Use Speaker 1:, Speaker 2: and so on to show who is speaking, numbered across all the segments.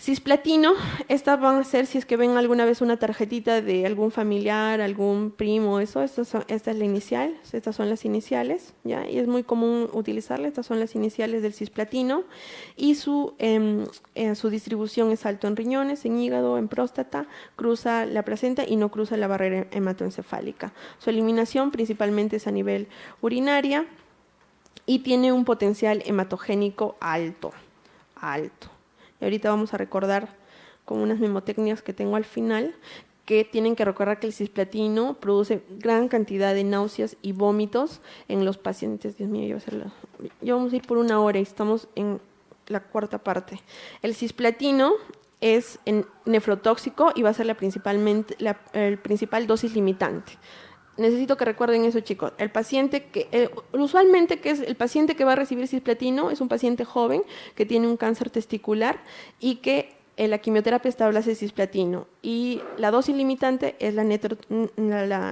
Speaker 1: Cisplatino, estas van a ser, si es que ven alguna vez una tarjetita de algún familiar, algún primo, esta es la inicial, estas son las iniciales, ¿ya? Y es muy común utilizarla, estas son las iniciales del cisplatino, y su distribución es alto en riñones, en hígado, en próstata, cruza la placenta y no cruza la barrera hematoencefálica. Su eliminación principalmente es a nivel urinaria y tiene un potencial hematogénico alto. Y ahorita vamos a recordar con unas mnemotecnias que tengo al final, que tienen que recordar que el cisplatino produce gran cantidad de náuseas y vómitos en los pacientes. Dios mío, yo vamos a ir por 1 hora y estamos en la 4ª parte. El cisplatino es nefrotóxico y va a ser el principal dosis limitante. Necesito que recuerden eso, chicos. El paciente usualmente que es el paciente que va a recibir cisplatino es un paciente joven que tiene un cáncer testicular y que la quimioterapia establece cisplatino. Y la dosis limitante es la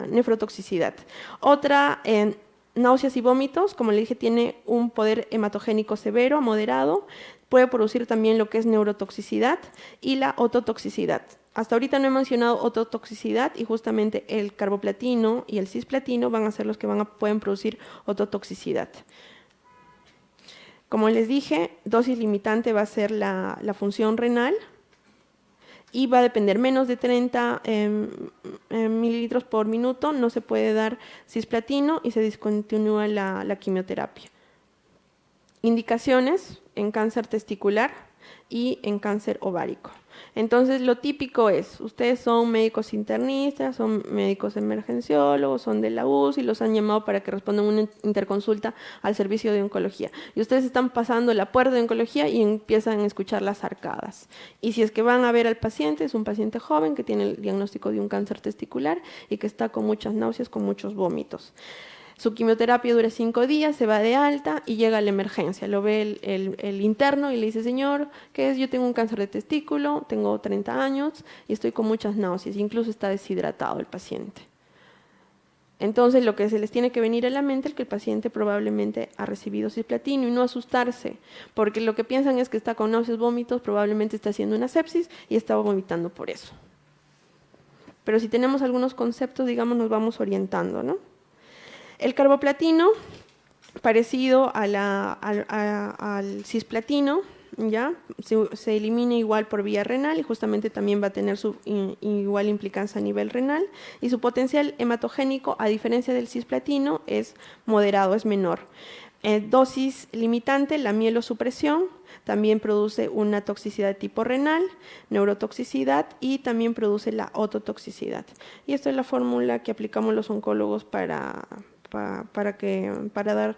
Speaker 1: nefrotoxicidad. Otra, náuseas y vómitos, como le dije, tiene un poder hematogénico severo, moderado. Puede producir también lo que es neurotoxicidad y la ototoxicidad. Hasta ahorita no he mencionado ototoxicidad y justamente el carboplatino y el cisplatino van a ser los que pueden producir ototoxicidad. Como les dije, dosis limitante va a ser la función renal y va a depender menos de 30 mililitros por minuto, no se puede dar cisplatino y se discontinúa la quimioterapia. Indicaciones en cáncer testicular y en cáncer ovárico. Entonces, lo típico es, ustedes son médicos internistas, son médicos emergenciólogos, son de la UCI, los han llamado para que respondan una interconsulta al servicio de oncología. Y ustedes están pasando la puerta de oncología y empiezan a escuchar las arcadas. Y si es que van a ver al paciente, es un paciente joven que tiene el diagnóstico de un cáncer testicular y que está con muchas náuseas, con muchos vómitos. Su quimioterapia dura 5 días, se va de alta y llega a la emergencia. Lo ve el interno y le dice, señor, ¿qué es? Yo tengo un cáncer de testículo, tengo 30 años y estoy con muchas náuseas, incluso está deshidratado el paciente. Entonces, lo que se les tiene que venir a la mente es que el paciente probablemente ha recibido cisplatino y no asustarse, porque lo que piensan es que está con náuseas, vómitos, probablemente está haciendo una sepsis y está vomitando por eso. Pero si tenemos algunos conceptos, digamos, nos vamos orientando, ¿no? El carboplatino, parecido al cisplatino, ¿ya? Se elimina igual por vía renal y justamente también va a tener su igual implicancia a nivel renal, y su potencial hematogénico, a diferencia del cisplatino, es moderado, es menor. Dosis limitante, la mielosupresión, también produce una toxicidad de tipo renal, neurotoxicidad y también produce la ototoxicidad. Y esta es la fórmula que aplicamos los oncólogos para dar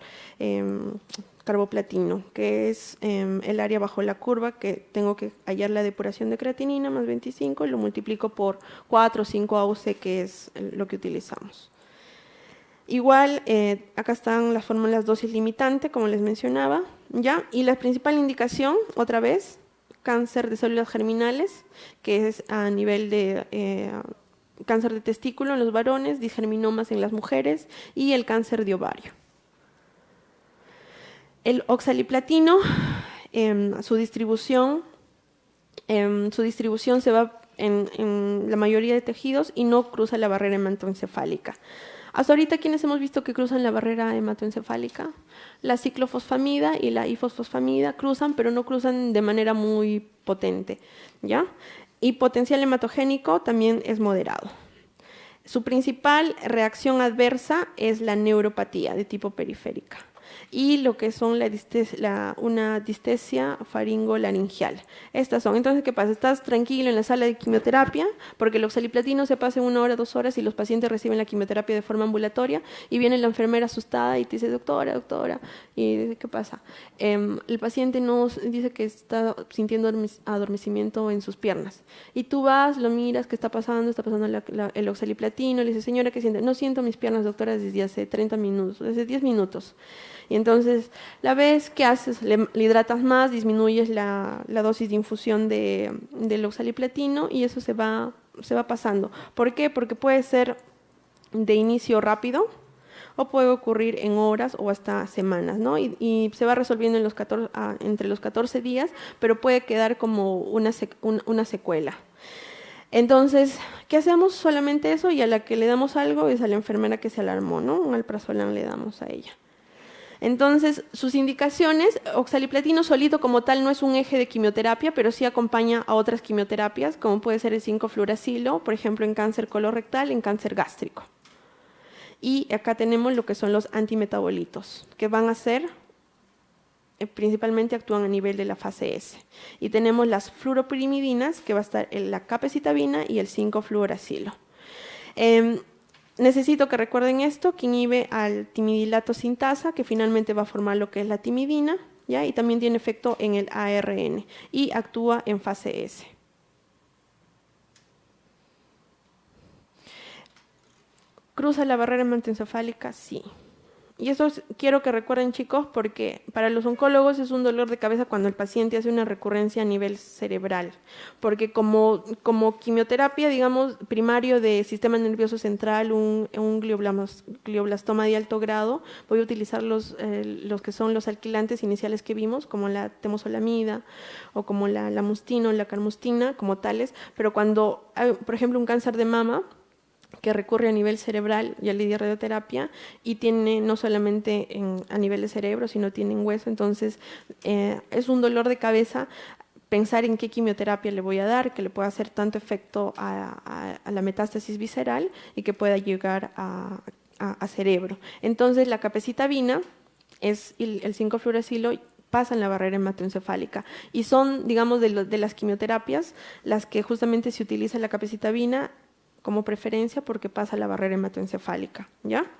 Speaker 1: carboplatino, que es el área bajo la curva, que tengo que hallar la depuración de creatinina más 25 y lo multiplico por 4 o 5 AUC, que es lo que utilizamos. Igual, acá están las fórmulas dosis limitante, como les mencionaba, ¿ya? Y la principal indicación, otra vez, cáncer de células germinales, que es a nivel de cáncer de testículo en los varones, disgerminomas en las mujeres y el cáncer de ovario. El oxaliplatino, su distribución se va en la mayoría de tejidos y no cruza la barrera hematoencefálica. Hasta ahorita, ¿quiénes hemos visto que cruzan la barrera hematoencefálica? La ciclofosfamida y la ifosfosfamida cruzan, pero no cruzan de manera muy potente, ¿ya? Y potencial hematogénico también es moderado. Su principal reacción adversa es la neuropatía de tipo periférica y lo que son una distesia faringolaringeal. Estas son. Entonces, ¿qué pasa? Estás tranquilo en la sala de quimioterapia porque el oxaliplatino se pasa en 1 hora, 2 horas y los pacientes reciben la quimioterapia de forma ambulatoria y viene la enfermera asustada y te dice, doctora, y ¿qué pasa? El paciente nos dice que está sintiendo adormecimiento en sus piernas y tú vas, lo miras, ¿qué está pasando? Está pasando el oxaliplatino, le dice, señora, ¿qué siente? No siento mis piernas, doctora, desde hace 30 minutos, desde 10 minutos. Y entonces la ves, ¿qué haces? Le hidratas más, disminuyes la dosis de infusión del oxaliplatino y eso se va pasando. ¿Por qué? Porque puede ser de inicio rápido o puede ocurrir en horas o hasta semanas, ¿no? Y se va resolviendo en entre los 14 días, pero puede quedar como una secuela. Entonces, ¿qué hacemos? Solamente eso, y a la que le damos algo es a la enfermera que se alarmó, ¿no? Un alprazolam le damos a ella. Entonces, sus indicaciones, oxaliplatino solito como tal no es un eje de quimioterapia, pero sí acompaña a otras quimioterapias, como puede ser el 5-fluoracilo, por ejemplo, en cáncer colorectal, en cáncer gástrico. Y acá tenemos lo que son los antimetabolitos, que van a ser, principalmente actúan a nivel de la fase S. Y tenemos las fluoropirimidinas, que va a estar la capecitabina y el 5-fluoracilo. Necesito que recuerden esto, que inhibe al timidilato sintasa, que finalmente va a formar lo que es la timidina, ¿ya? Y también tiene efecto en el ARN y actúa en fase S. ¿Cruza la barrera hematoencefálica? Sí. Y eso quiero que recuerden, chicos, porque para los oncólogos es un dolor de cabeza cuando el paciente hace una recurrencia a nivel cerebral, porque como quimioterapia, digamos, primario de sistema nervioso central, un glioblastoma de alto grado, voy a utilizar los que son los alquilantes iniciales que vimos, como la temozolomida o como la mustina o la carmustina, como tales, pero cuando hay, por ejemplo, un cáncer de mama, que recurre a nivel cerebral, ya le di radioterapia, y tiene no solamente a nivel de cerebro, sino tiene en hueso, entonces es un dolor de cabeza pensar en qué quimioterapia le voy a dar, que le pueda hacer tanto efecto a la metástasis visceral y que pueda llegar a cerebro. Entonces la capecitabina es el 5-fluoracilo, pasa en la barrera hematoencefálica y son, digamos, de las quimioterapias las que justamente se utiliza la capecitabina como preferencia porque pasa la barrera hematoencefálica, ¿ya?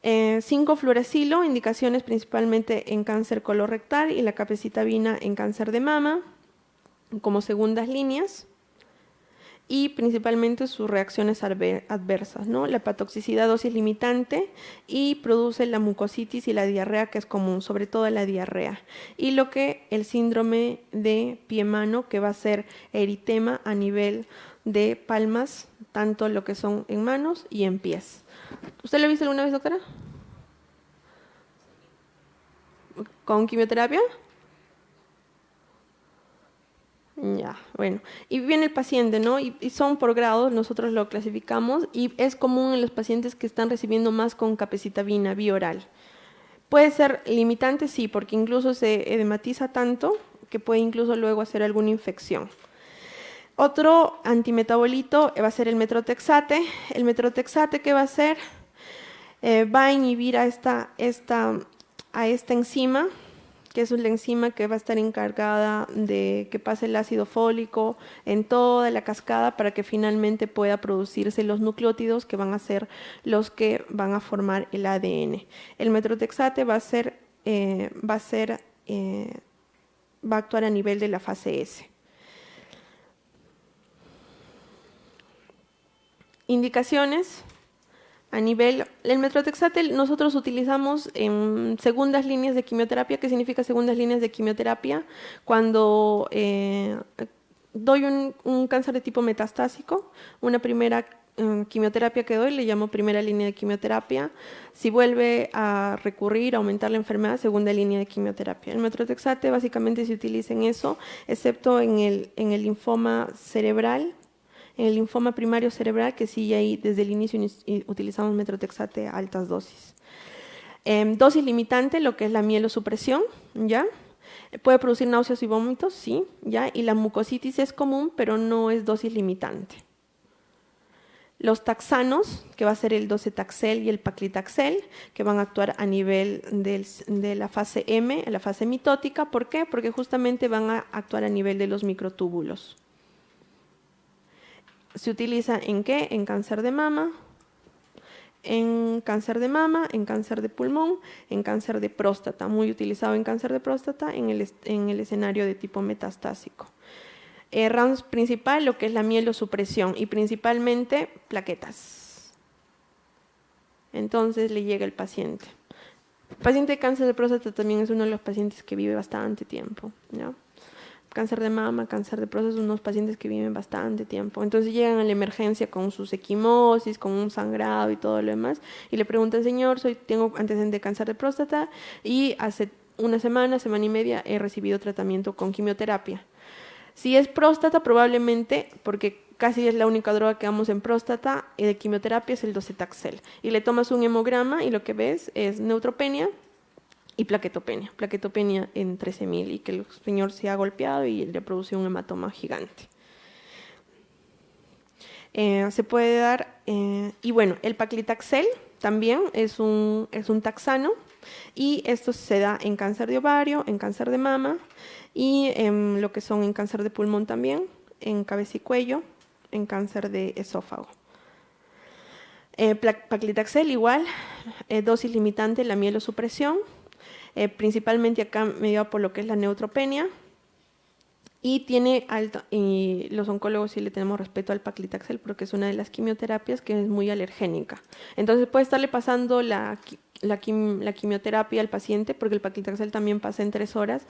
Speaker 1: 5-fluoracilo, indicaciones principalmente en cáncer colorectal y la capecitabina en cáncer de mama como segundas líneas y principalmente sus reacciones adversas, ¿no? La hepatotoxicidad dosis limitante y produce la mucositis y la diarrea, que es común, sobre todo la diarrea. Y lo que el síndrome de pie-mano, que va a ser eritema a nivel de palmas, tanto lo que son en manos y en pies. ¿Usted lo ha visto alguna vez, doctora? ¿Con quimioterapia? Ya, bueno. Y viene el paciente, ¿no? Y son por grados, nosotros lo clasificamos y es común en los pacientes que están recibiendo más con capecitabina vía oral. Puede ser limitante, sí, porque incluso se edematiza tanto que puede incluso luego hacer alguna infección. Otro antimetabolito va a ser el metrotexate. El metrotexate, ¿qué va a hacer? Va a inhibir a esta enzima, que es la enzima que va a estar encargada de que pase el ácido fólico en toda la cascada para que finalmente pueda producirse los nucleótidos que van a ser los que van a formar el ADN. El metrotexate va a actuar a nivel de la fase S. Indicaciones. A nivel, el metrotexate nosotros utilizamos en segundas líneas de quimioterapia. ¿Qué significa segundas líneas de quimioterapia? Cuando doy un cáncer de tipo metastásico, una primera quimioterapia que doy, le llamo primera línea de quimioterapia. Si vuelve a recurrir, a aumentar la enfermedad, segunda línea de quimioterapia. El metrotexate básicamente se utiliza en eso, excepto en el linfoma cerebral. En el linfoma primario cerebral, que sí, ahí desde el inicio utilizamos metrotexate a altas dosis. Dosis limitante, lo que es la mielosupresión, ¿ya? Puede producir náuseas y vómitos, sí, ¿ya? Y la mucositis es común, pero no es dosis limitante. Los taxanos, que va a ser el docetaxel y el paclitaxel, que van a actuar a nivel de la fase M, la fase mitótica. ¿Por qué? Porque justamente van a actuar a nivel de los microtúbulos. ¿Se utiliza en qué? En cáncer de mama, en cáncer de pulmón, en cáncer de próstata, muy utilizado en cáncer de próstata en el escenario de tipo metastásico. RAMS principal, lo que es la mielosupresión y principalmente plaquetas. Entonces le llega el paciente. El paciente de cáncer de próstata también es uno de los pacientes que vive bastante tiempo, ¿ya? cáncer de mama, cáncer de próstata, son unos pacientes que viven bastante tiempo. Entonces llegan a la emergencia con sus equimosis, con un sangrado y todo lo demás, y le preguntan, señor, tengo antecedente de cáncer de próstata y hace una semana y media he recibido tratamiento con quimioterapia. Si es próstata, probablemente, porque casi es la única droga que damos en próstata, de quimioterapia es el docetaxel. Y le tomas un hemograma y lo que ves es neutropenia y plaquetopenia en 13.000 y que el señor se ha golpeado y le produce un hematoma gigante. Se puede dar, y bueno, el paclitaxel también es un taxano y esto se da en cáncer de ovario, en cáncer de mama y en lo que son en cáncer de pulmón también, en cabeza y cuello, en cáncer de esófago. Paclitaxel igual, dosis limitante, la mielosupresión, principalmente acá mediado por lo que es la neutropenia. Y tiene alto, y los oncólogos sí le tenemos respeto al paclitaxel porque es una de las quimioterapias que es muy alergénica. Entonces puede estarle pasando la quimioterapia al paciente, porque el paclitaxel también pasa en 3 horas,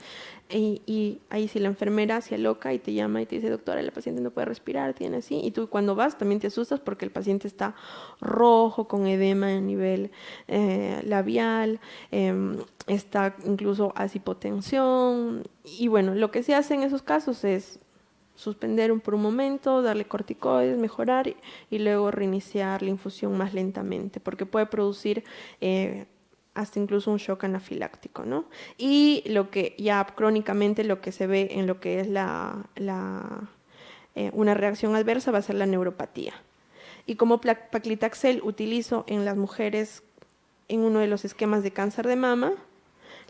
Speaker 1: y ahí si la enfermera se aloca y te llama y te dice, doctora, la paciente no puede respirar, tiene así, y tú cuando vas también te asustas porque el paciente está rojo, con edema a nivel labial, está incluso a hipotensión, y bueno, lo que se hace en esos casos es suspender por un momento, darle corticoides, mejorar y luego reiniciar la infusión más lentamente, porque puede producir hasta incluso un shock anafiláctico, ¿no? Y lo que ya crónicamente lo que se ve en lo que es una reacción adversa va a ser la neuropatía. Y como paclitaxel utilizo en las mujeres en uno de los esquemas de cáncer de mama,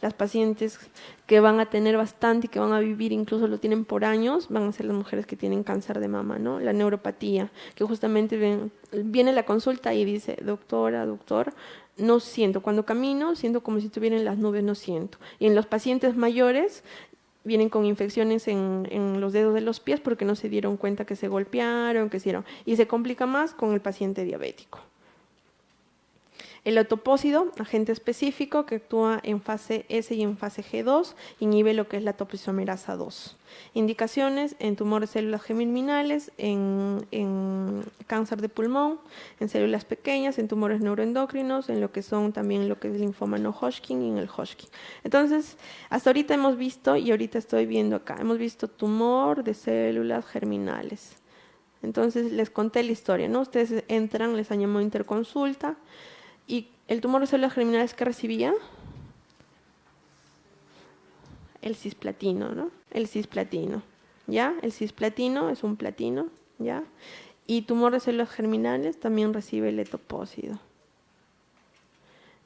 Speaker 1: las pacientes que van a tener bastante y que van a vivir, incluso lo tienen por años, van a ser las mujeres que tienen cáncer de mama, ¿no? La neuropatía, que justamente viene la consulta y dice, doctora, doctor, no siento, cuando camino siento como si estuviera en las nubes, no siento. Y en los pacientes mayores vienen con infecciones en los dedos de los pies porque no se dieron cuenta que se golpearon, que hicieron, y se complica más con el paciente diabético. El otopósido, agente específico que actúa en fase S y en fase G2, inhibe lo que es la topoisomerasa 2. Indicaciones en tumores de células germinales, en cáncer de pulmón, en células pequeñas, en tumores neuroendocrinos, en lo que son también lo que es el linfoma no Hodgkin y en el Hodgkin. Entonces, hasta ahorita hemos visto, y ahorita estoy viendo acá, hemos visto tumor de células germinales. Entonces, les conté la historia, ¿no? Ustedes entran, les han llamado interconsulta, y el tumor de células germinales que recibía, el cisplatino, ¿no? El cisplatino, ¿ya? El cisplatino es un platino, ¿ya? Y tumor de células germinales también recibe el etopósido.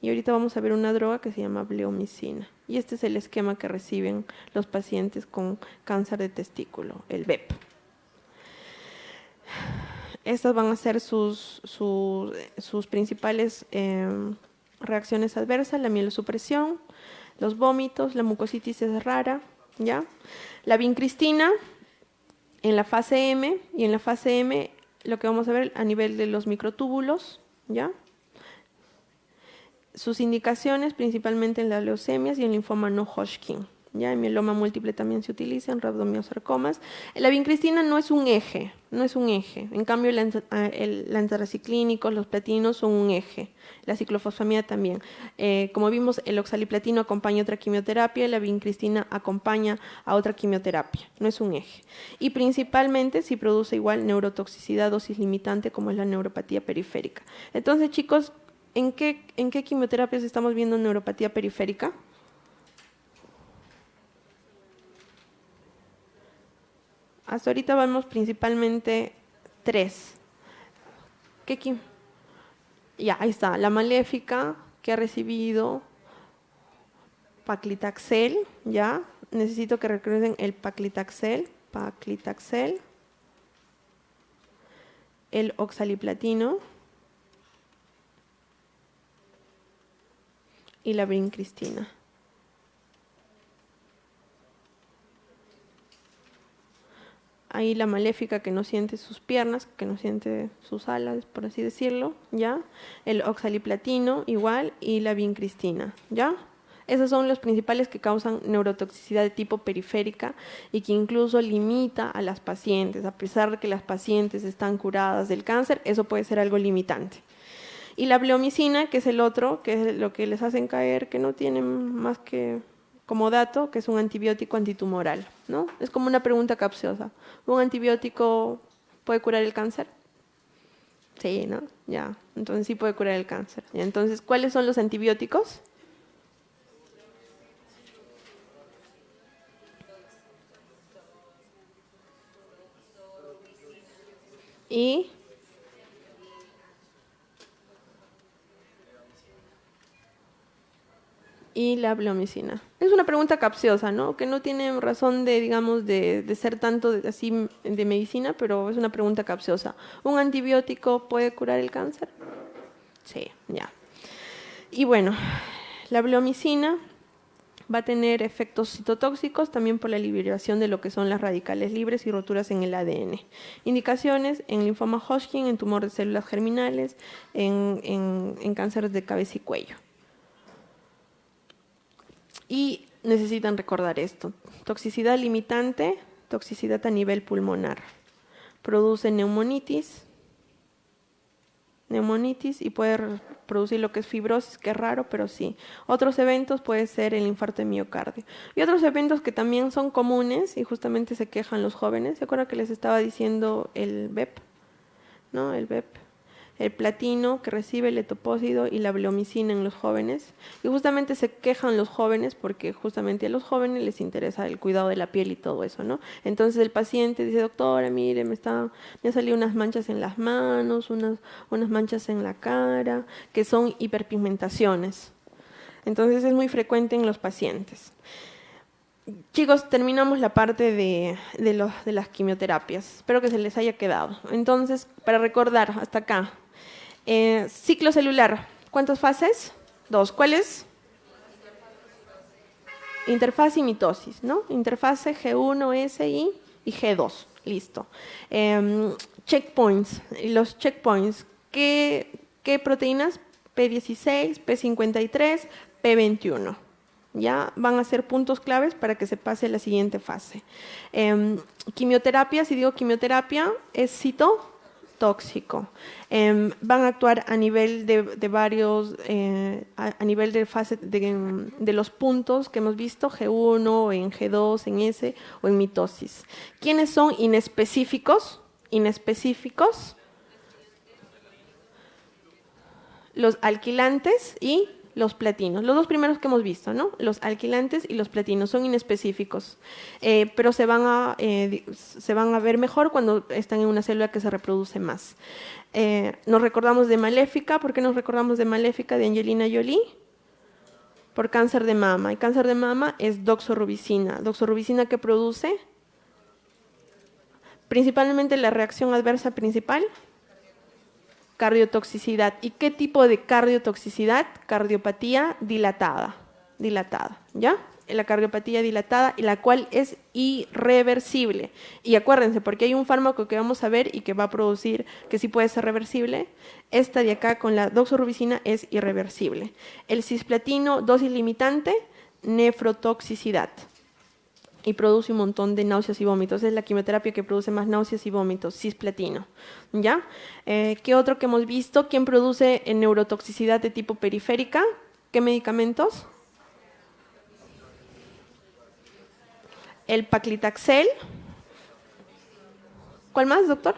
Speaker 1: Y ahorita vamos a ver una droga que se llama bleomicina. Y este es el esquema que reciben los pacientes con cáncer de testículo, el BEP. Estas van a ser sus principales reacciones adversas: la mielosupresión, los vómitos, la mucositis es rara, ¿ya? La vincristina en la fase M, y en la fase M lo que vamos a ver a nivel de los microtúbulos, ¿ya? Sus indicaciones principalmente en las leucemias y en linfoma no Hodgkin. Ya en mieloma múltiple también se utiliza, en rhabdomyosarcomas. La vincristina no es un eje, En cambio, el antraciclínicos, los platinos son un eje. La ciclofosfamida también. Como vimos, el oxaliplatino acompaña otra quimioterapia y la vincristina acompaña a otra quimioterapia. No es un eje. Y principalmente si produce igual neurotoxicidad, dosis limitante, como es la neuropatía periférica. Entonces, chicos, ¿en qué quimioterapias estamos viendo neuropatía periférica? Hasta ahorita vamos principalmente 3. Ya, ahí está. La maléfica que ha recibido paclitaxel, ya. Necesito que recuerden el paclitaxel, el oxaliplatino y la vincristina. Ahí la maléfica que no siente sus piernas, que no siente sus alas, por así decirlo, ¿ya? El oxaliplatino igual y la vincristina, ¿ya? Esos son los principales que causan neurotoxicidad de tipo periférica y que incluso limita a las pacientes. A pesar de que las pacientes están curadas del cáncer, eso puede ser algo limitante. Y la bleomicina, que es el otro, que es lo que les hacen caer, que no tienen más que como dato, que es un antibiótico antitumoral, ¿no? Es como una pregunta capciosa. ¿Un antibiótico puede curar el cáncer? Sí, ¿no? Ya, entonces sí puede curar el cáncer. ¿Ya? Entonces, ¿cuáles son los antibióticos? Y la bleomicina. Es una pregunta capciosa, ¿no? Que no tiene razón de, digamos, de ser tanto así de medicina, pero es una pregunta capciosa. ¿Un antibiótico puede curar el cáncer? Sí, ya. Y bueno, la bleomicina va a tener efectos citotóxicos también por la liberación de lo que son las radicales libres y roturas en el ADN. Indicaciones en linfoma Hodgkin, en tumor de células germinales, en cáncer de cabeza y cuello. Y necesitan recordar esto. Toxicidad limitante, toxicidad a nivel pulmonar. Produce neumonitis y puede producir lo que es fibrosis, que es raro, pero sí. Otros eventos puede ser el infarto de miocardio. Y otros eventos que también son comunes y justamente se quejan los jóvenes. ¿Se acuerdan que les estaba diciendo el BEP? ¿No? El BEP. El platino que recibe el etopósido y la bleomicina en los jóvenes. Y justamente se quejan los jóvenes porque justamente a los jóvenes les interesa el cuidado de la piel y todo eso, ¿no? Entonces el paciente dice, doctora, mire, me han salido unas manchas en las manos, unas manchas en la cara, que son hiperpigmentaciones. Entonces es muy frecuente en los pacientes. Chicos, terminamos la parte de las quimioterapias. Espero que se les haya quedado. Entonces, para recordar, hasta acá. Ciclo celular, ¿cuántas fases? 2. ¿Cuáles? Interfase y mitosis, ¿no? Interfase G1, S y G2. Listo. Checkpoints. Los checkpoints. ¿Qué proteínas? P16, P53, P21. Ya van a ser puntos claves para que se pase a la siguiente fase. Quimioterapia, si digo quimioterapia, es citotóxico. Van a actuar a nivel de varios, a nivel de fase de los puntos que hemos visto, G1, en G2, en S o en mitosis. ¿Quiénes son inespecíficos? Inespecíficos. Los alquilantes y los platinos, los dos primeros que hemos visto, ¿no? Los alquilantes y los platinos son inespecíficos, pero se van a ver mejor cuando están en una célula que se reproduce más. Nos recordamos de Maléfica. ¿Por qué nos recordamos de Maléfica de Angelina Jolie? Por cáncer de mama. Y cáncer de mama es doxorubicina. ¿Doxorubicina qué produce? Principalmente la reacción adversa principal. Cardiotoxicidad. ¿Y qué tipo de cardiotoxicidad? Cardiopatía dilatada, ¿ya? La cardiopatía dilatada, y la cual es irreversible. Y acuérdense, porque hay un fármaco que vamos a ver y que va a producir, que sí puede ser reversible. Esta de acá con la doxorubicina es irreversible. El cisplatino, dosis limitante, nefrotoxicidad. Y produce un montón de náuseas y vómitos. Es la quimioterapia que produce más náuseas y vómitos, cisplatino. ¿Ya? ¿Qué otro que hemos visto? ¿Quién produce neurotoxicidad de tipo periférica? ¿Qué medicamentos? El paclitaxel. ¿Cuál más, doctor?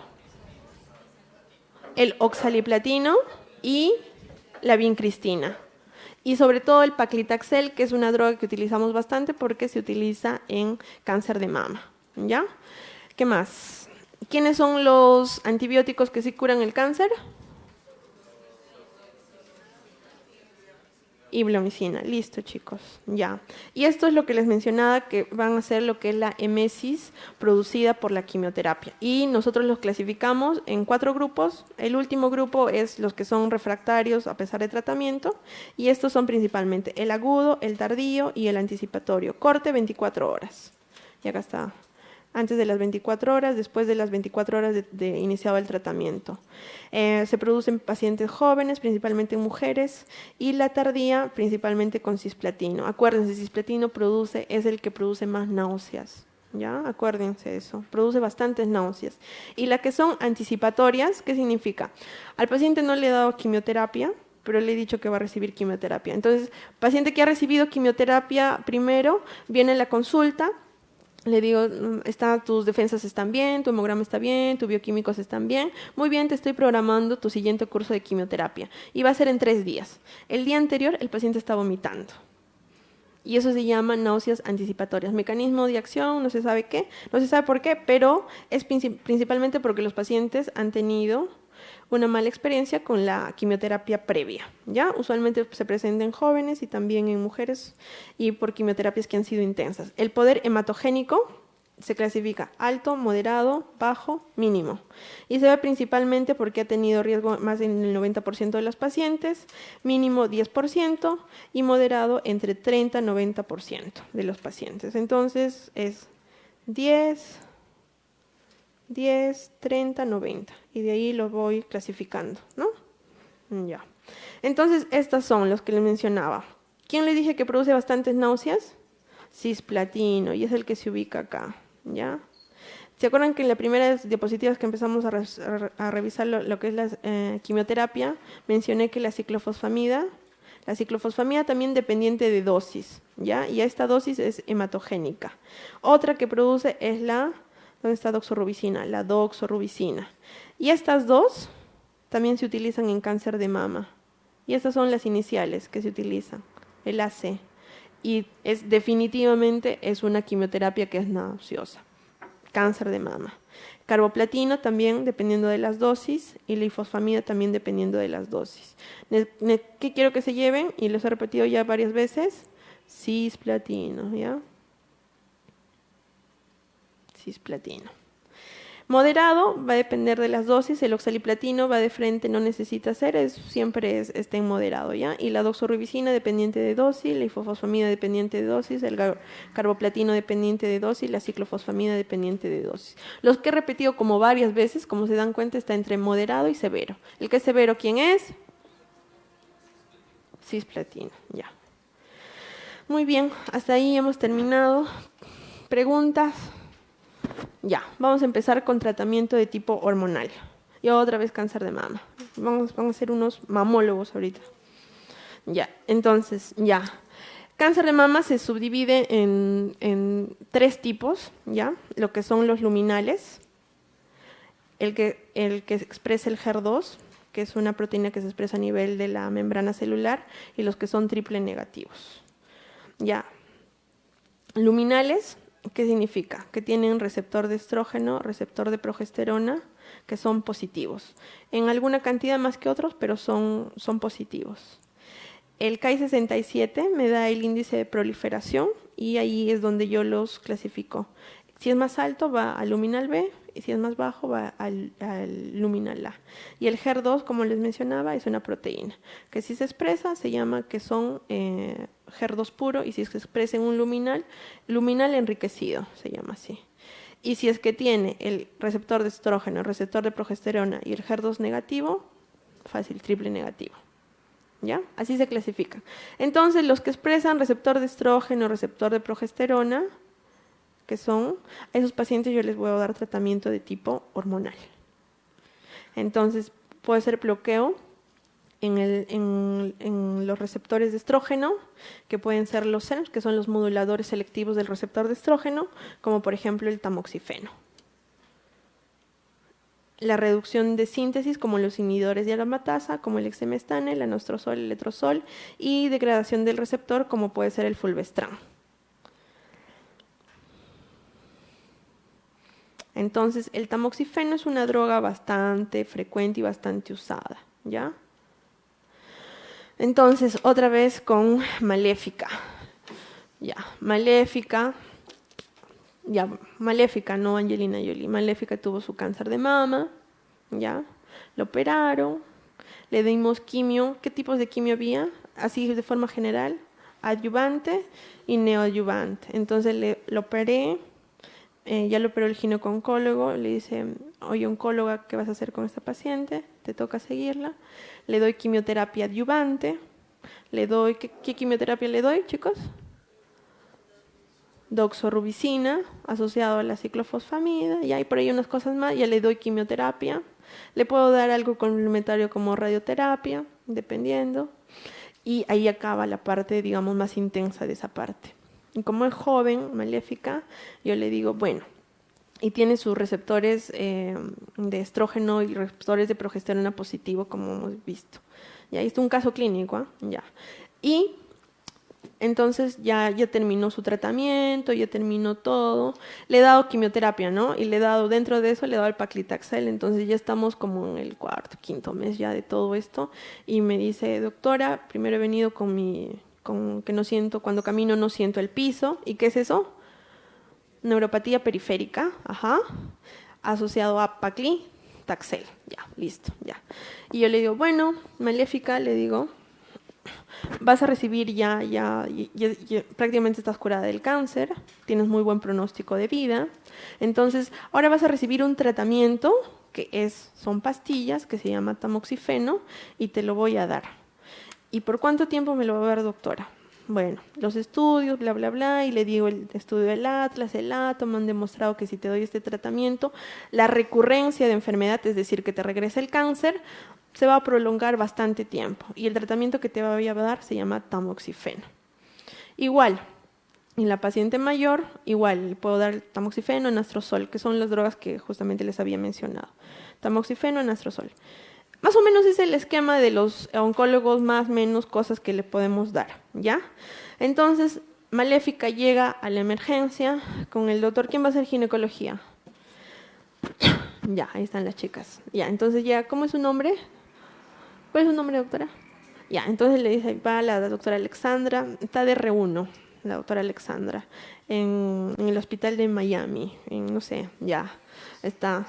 Speaker 1: El oxaliplatino y la vincristina. Y sobre todo el paclitaxel, que es una droga que utilizamos bastante porque se utiliza en cáncer de mama. ¿Ya? ¿Qué más? ¿Quiénes son los antibióticos que sí curan el cáncer? Y bleomicina. Listo, chicos. Ya. Y esto es lo que les mencionaba, que van a ser lo que es la emesis producida por la quimioterapia. Y nosotros los clasificamos en 4 grupos. El último grupo es los que son refractarios a pesar de tratamiento. Y estos son principalmente el agudo, el tardío y el anticipatorio. Corte 24 horas. Y acá está antes de las 24 horas, después de las 24 horas de iniciado el tratamiento. Se produce en pacientes jóvenes, principalmente en mujeres, y la tardía principalmente con cisplatino. Acuérdense, cisplatino es el que produce más náuseas. ¿Ya? Acuérdense eso, produce bastantes náuseas. Y las que son anticipatorias, ¿qué significa? Al paciente no le he dado quimioterapia, pero le he dicho que va a recibir quimioterapia. Entonces, paciente que ha recibido quimioterapia primero, viene a la consulta, le digo, tus defensas están bien, tu hemograma está bien, tus bioquímicos están bien. Muy bien, te estoy programando tu siguiente curso de quimioterapia. Y va a ser en 3 días. El día anterior, el paciente está vomitando. Y eso se llama náuseas anticipatorias. Mecanismo de acción, no se sabe qué, no se sabe por qué, pero es principalmente porque los pacientes han tenido una mala experiencia con la quimioterapia previa, ¿ya? Usualmente se presenta en jóvenes y también en mujeres y por quimioterapias que han sido intensas. El poder hematogénico se clasifica alto, moderado, bajo, mínimo. Y se ve principalmente porque ha tenido riesgo más en el 90% de los pacientes, mínimo 10% y moderado entre 30 y 90% de los pacientes. Entonces es 10, 30, 90. Y de ahí lo voy clasificando, ¿no? Ya. Entonces, estos son los que les mencionaba. ¿Quién le dije que produce bastantes náuseas? Cisplatino, y es el que se ubica acá, ¿ya? ¿Se acuerdan que en las primeras diapositivas que empezamos a revisar lo que es la quimioterapia, mencioné que la ciclofosfamida también dependiente de dosis, ¿ya? Y esta dosis es hematogénica. Otra que produce es ¿dónde está doxorubicina? La doxorubicina. Y estas dos también se utilizan en cáncer de mama. Y estas son las iniciales que se utilizan, el AC. Y definitivamente es una quimioterapia que es nauseosa. Cáncer de mama. Carboplatino también dependiendo de las dosis y la ifosfamida también dependiendo de las dosis. ¿Qué quiero que se lleven? Y los he repetido ya varias veces. Cisplatino, ¿ya? Cisplatino. Moderado va a depender de las dosis, el oxaliplatino va de frente, no necesita ser, siempre está en moderado, ¿ya? Y la doxorubicina dependiente de dosis, la ifosfamida dependiente de dosis, el carboplatino dependiente de dosis, la ciclofosfamida dependiente de dosis. Los que he repetido como varias veces, como se dan cuenta, está entre moderado y severo. ¿El que es severo quién es? Cisplatino, ya. Muy bien, hasta ahí hemos terminado. ¿Preguntas? Ya, vamos a empezar con tratamiento de tipo hormonal. Y otra vez cáncer de mama. Vamos a ser unos mamólogos ahorita. Ya, entonces, ya. Cáncer de mama se subdivide en 3 tipos, ¿ya? Lo que son los luminales, el que expresa el HER2, que es una proteína que se expresa a nivel de la membrana celular, y los que son triple negativos. Ya. Luminales, ¿qué significa? Que tienen receptor de estrógeno, receptor de progesterona, que son positivos. En alguna cantidad más que otros, pero son positivos. El Ki-67 me da el índice de proliferación y ahí es donde yo los clasifico. Si es más alto va al luminal B y si es más bajo va al luminal A. Y el HER2, como les mencionaba, es una proteína que si se expresa se llama que son HER2 puro y si se expresa en un luminal enriquecido, se llama así. Y si es que tiene el receptor de estrógeno, el receptor de progesterona y el HER2 negativo, fácil, triple negativo. ¿Ya? Así se clasifican. Entonces, los que expresan receptor de estrógeno, receptor de progesterona, que son, a esos pacientes yo les voy a dar tratamiento de tipo hormonal. Entonces, puede ser bloqueo en los receptores de estrógeno, que pueden ser los SERMs, que son los moduladores selectivos del receptor de estrógeno, como por ejemplo el tamoxifeno. La reducción de síntesis, como los inhibidores de aromatasa, como el exemestane, el anostrozol, el letrozol, y degradación del receptor, como puede ser el fulvestrán. Entonces, el tamoxifeno es una droga bastante frecuente y bastante usada, ¿ya? Entonces, otra vez con Maléfica. Ya, Maléfica, no Angelina Jolie. Maléfica tuvo su cáncer de mama, ya, lo operaron, le dimos quimio. ¿Qué tipos de quimio había? Así de forma general, adyuvante y neoadyuvante. Entonces lo operé, ya lo operó el gineco-oncólogo, le dice, oye, oncóloga, ¿qué vas a hacer con esta paciente? Te toca seguirla. Le doy quimioterapia adyuvante. Le doy, ¿qué quimioterapia le doy, chicos? Doxorubicina, asociado a la ciclofosfamida, y hay por ahí unas cosas más, ya le doy quimioterapia. Le puedo dar algo complementario como radioterapia, dependiendo. Y ahí acaba la parte, digamos, más intensa de esa parte. Y como es joven, maléfica, yo le digo, bueno, y tiene sus receptores de estrógeno y receptores de progesterona positivo, como hemos visto. Ya, esto es un caso clínico, ¿eh? Ya. Y entonces ya terminó su tratamiento, ya terminó todo. Le he dado quimioterapia, ¿no? Y le he dado, dentro de eso, le he dado el paclitaxel. Entonces ya estamos como en el cuarto, quinto mes ya de todo esto. Y me dice, doctora, primero he venido con que no siento, cuando camino no siento el piso. ¿Y qué es eso? Neuropatía periférica, ajá, asociado a paclitaxel. Ya, listo, ya. Y yo le digo, bueno, maléfica, le digo, vas a recibir ya, prácticamente estás curada del cáncer, tienes muy buen pronóstico de vida, entonces ahora vas a recibir un tratamiento son pastillas que se llama tamoxifeno y te lo voy a dar. ¿Y por cuánto tiempo me lo va a dar, doctora? Bueno, los estudios, bla, bla, bla, y le digo el estudio del Atlas, el ATOM, han demostrado que si te doy este tratamiento, la recurrencia de enfermedad, es decir, que te regresa el cáncer, se va a prolongar bastante tiempo. Y el tratamiento que te voy a dar se llama tamoxifeno. Igual, en la paciente mayor, igual, le puedo dar tamoxifeno, anastrozol, que son las drogas que justamente les había mencionado. Tamoxifeno, anastrozol. Más o menos es el esquema de los oncólogos, más o menos cosas que le podemos dar, ¿ya? Entonces, Maléfica llega a la emergencia con el doctor. ¿Quién va a hacer ginecología? Ya, ahí están las chicas. Ya, entonces ya, ¿cómo es su nombre? ¿Cuál es su nombre, doctora? Ya, entonces le dice, va la doctora Alexandra, está de R1, la doctora Alexandra, en el hospital de Miami, no sé, ya está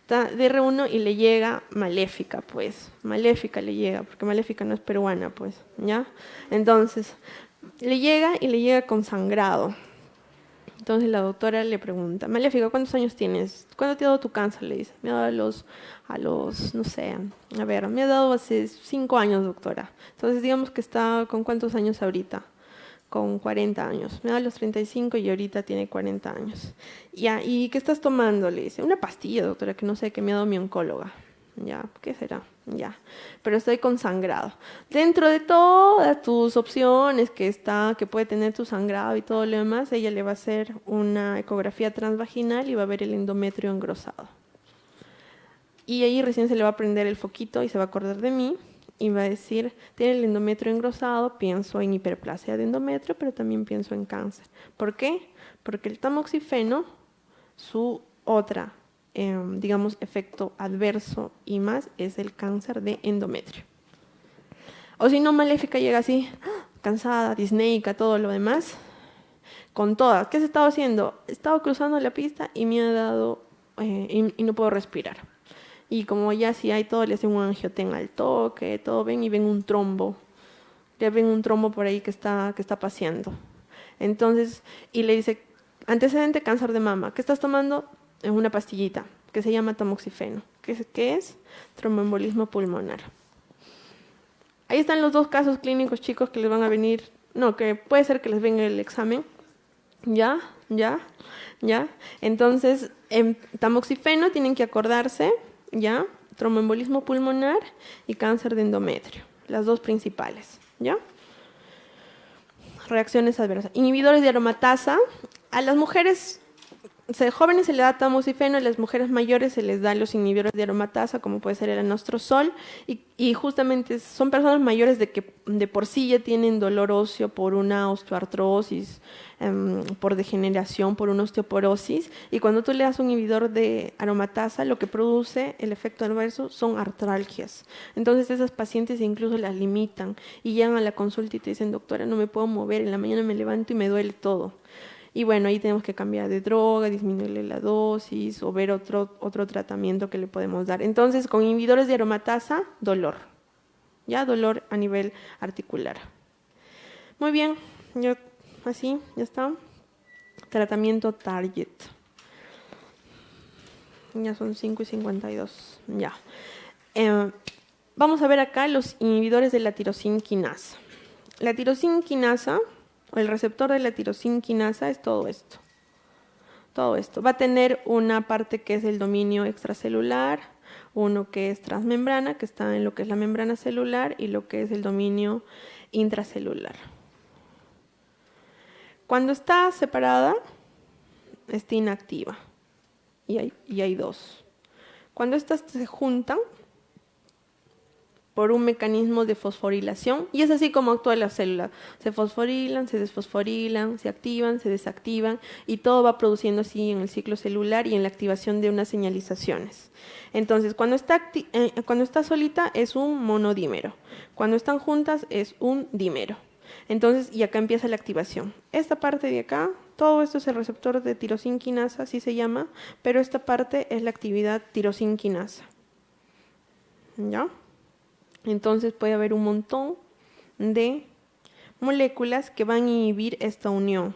Speaker 1: de R1 y le llega Maléfica, pues, Maléfica le llega, porque Maléfica no es peruana, pues, ¿ya? Entonces, le llega con sangrado. Entonces la doctora le pregunta, Maléfica, ¿cuántos años tienes? ¿Cuándo te ha dado tu cáncer? Le dice, me ha dado no sé, a ver, me ha dado hace 5 años, doctora. Entonces digamos que está con ¿cuántos años ahorita? Con 40 años. Me da los 35 y ahorita tiene 40 años. Ya, ¿y qué estás tomando? Le dice, una pastilla, doctora, que no sé, que me ha dado mi oncóloga. Ya, ¿qué será? Ya, pero estoy con sangrado. Dentro de todas tus opciones que puede tener tu sangrado y todo lo demás, ella le va a hacer una ecografía transvaginal y va a ver el endometrio engrosado. Y ahí recién se le va a prender el foquito y se va a acordar de mí y va a decir, tiene el endometrio engrosado, pienso en hiperplasia de endometrio, pero también pienso en cáncer. ¿Por qué? Porque el tamoxifeno, su otra, digamos, efecto adverso y más es el cáncer de endometrio. O si no, Maléfica llega así, cansada, disneica, todo lo demás, con todas. ¿Qué se estaba haciendo? Estaba cruzando la pista y me ha dado, y no puedo respirar. Y como ya si hay todo, le hacen un angiotenga al toque, todo ven y ven un trombo. Ya ven un trombo por ahí que está paseando. Entonces, y le dice, antecedente cáncer de mama, ¿qué estás tomando? Una pastillita que se llama tamoxifeno. ¿Qué es? Tromboembolismo pulmonar. Ahí están los dos casos clínicos, chicos, que les van a venir, no, que puede ser que les venga el examen. ¿Ya? Entonces, tamoxifeno tienen que acordarse, ¿ya? Tromboembolismo pulmonar y cáncer de endometrio, las dos principales, ¿ya? Reacciones adversas. Inhibidores de aromatasa. A las mujeres jóvenes se les da tamoxifeno, a las mujeres mayores se les da los inhibidores de aromatasa, como puede ser el anastrozol, y justamente son personas mayores que de por sí ya tienen dolor óseo por una osteoartrosis, por degeneración, por una osteoporosis, y cuando tú le das un inhibidor de aromatasa, lo que produce el efecto adverso son artralgias. Entonces esas pacientes incluso las limitan y llegan a la consulta y te dicen, doctora, no me puedo mover, en la mañana me levanto y me duele todo. Y bueno, ahí tenemos que cambiar de droga, disminuirle la dosis o ver otro tratamiento que le podemos dar. Entonces, con inhibidores de aromatasa, dolor. Ya, dolor a nivel articular. Muy bien, así, ya está. Tratamiento target. Ya son 5:52. Ya. Vamos a ver acá los inhibidores de la tirosina quinasa. La tirosina quinasa, o el receptor de la tirosina quinasa, es todo esto. Todo esto. Va a tener una parte que es el dominio extracelular, uno que es transmembrana, que está en lo que es la membrana celular, y lo que es el dominio intracelular. Cuando está separada, está inactiva. Y hay dos. Cuando estas se juntan por un mecanismo de fosforilación, y es así como actúa la célula. Se fosforilan, se desfosforilan, se activan, se desactivan, y todo va produciendo así en el ciclo celular y en la activación de unas señalizaciones. Entonces, cuando está solita es un monodímero. Cuando están juntas es un dímero. Entonces, y acá empieza la activación. Esta parte de acá, todo esto es el receptor de tirosina quinasa, así se llama, pero esta parte es la actividad tirosina quinasa. ¿Ya? Entonces puede haber un montón de moléculas que van a inhibir esta unión.